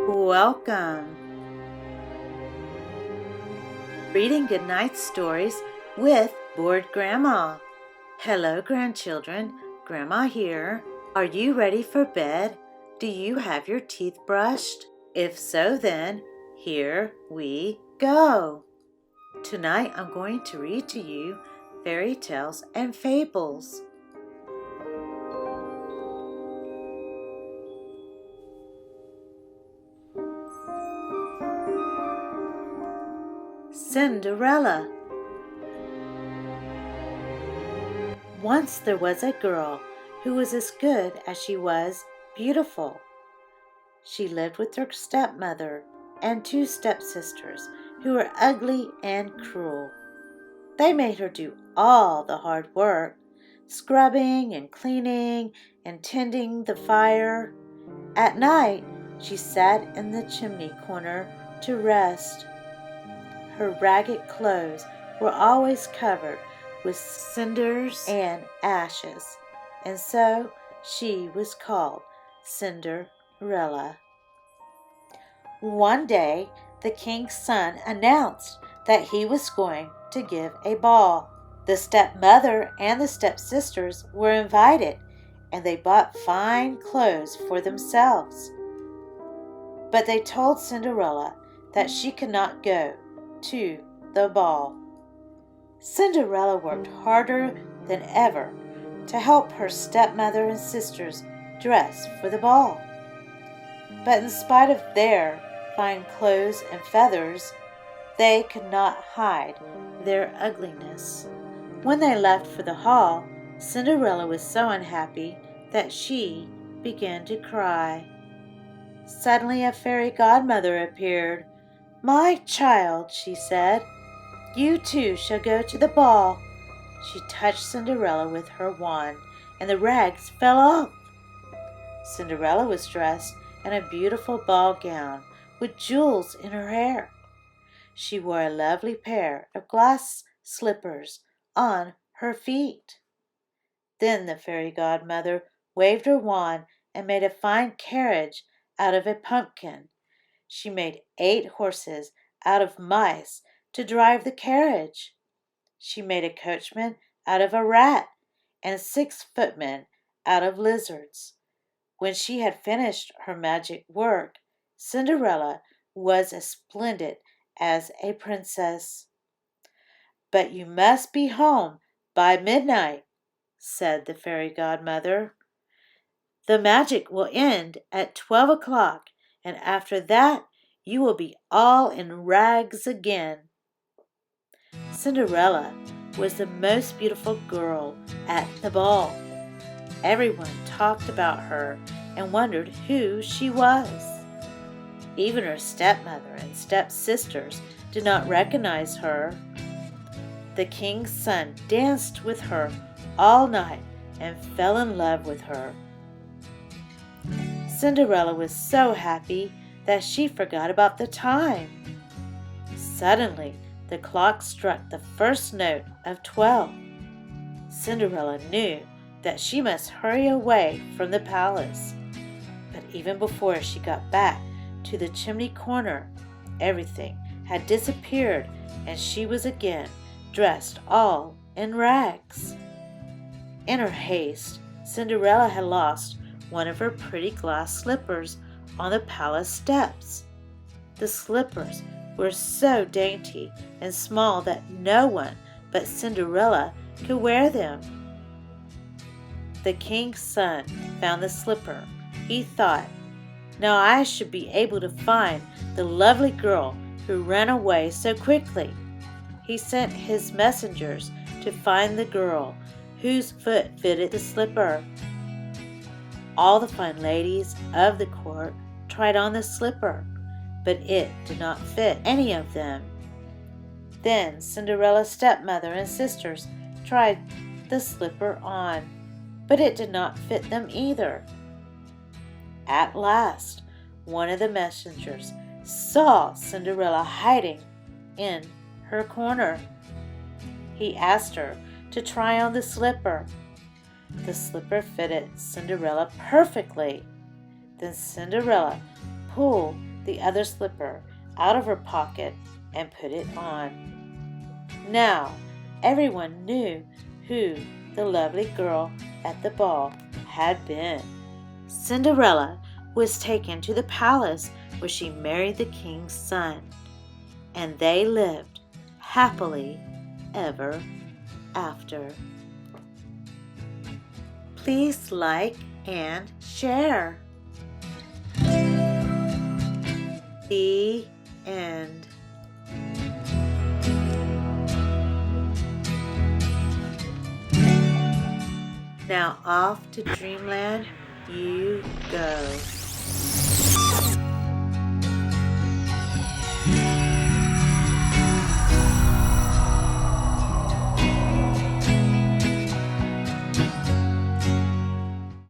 Welcome. Reading Goodnight Stories with Bored Grandma. Hello, grandchildren. Grandma here. Are you ready for bed? Do you have your teeth brushed? If so, then here we go. Tonight I'm going to read to you fairy tales and fables. Cinderella. Once there was a girl who was as good as she was beautiful. She lived with her stepmother and two stepsisters who were ugly and cruel. They made her do all the hard work, scrubbing and cleaning and tending the fire. At night, she sat in the chimney corner to rest. Her ragged clothes were always covered with cinders and ashes, and so she was called Cinderella. One day, the king's son announced that he was going to give a ball. The stepmother and the stepsisters were invited, and they bought fine clothes for themselves. But they told Cinderella that she could not go to the ball. Cinderella worked harder than ever to help her stepmother and sisters dress for the ball. But in spite of their fine clothes and feathers, they could not hide their ugliness. When they left for the hall, Cinderella was so unhappy that she began to cry. Suddenly a fairy godmother appeared. "My child," she said, "you too shall go to the ball." She touched Cinderella with her wand, and the rags fell off. Cinderella was dressed in a beautiful ball gown with jewels in her hair. She wore a lovely pair of glass slippers on her feet. Then the fairy godmother waved her wand and made a fine carriage out of a pumpkin. She made 8 horses out of mice to drive the carriage. She made a coachman out of a rat and 6 footmen out of lizards. When she had finished her magic work, Cinderella was as splendid as a princess. "But you must be home by midnight," said the fairy godmother. "The magic will end at 12 o'clock, and after that you will be all in rags again." Cinderella was the most beautiful girl at the ball. Everyone talked about her and wondered who she was. Even her stepmother and stepsisters did not recognize her. The king's son danced with her all night and fell in love with her. Cinderella was so happy that she forgot about the time. Suddenly, the clock struck the first note of 12. Cinderella knew that she must hurry away from the palace. But even before she got back to the chimney corner, everything had disappeared and she was again dressed all in rags. In her haste, Cinderella had lost one of her pretty glass slippers on the palace steps. The slippers were so dainty and small that no one but Cinderella could wear them. The king's son found the slipper. He thought, "Now I should be able to find the lovely girl who ran away so quickly." He sent his messengers to find the girl whose foot fitted the slipper. All the fine ladies of the court tried on the slipper, but it did not fit any of them. Then Cinderella's stepmother and sisters tried the slipper on, but it did not fit them either. At last, one of the messengers saw Cinderella hiding in her corner. He asked her to try on the slipper. The slipper fitted Cinderella perfectly. Then Cinderella pulled the other slipper out of her pocket and put it on. Now everyone knew who the lovely girl at the ball had been. Cinderella was taken to the palace where she married the king's son, and they lived happily ever after. Please like and share. The end. Now off to dreamland you go.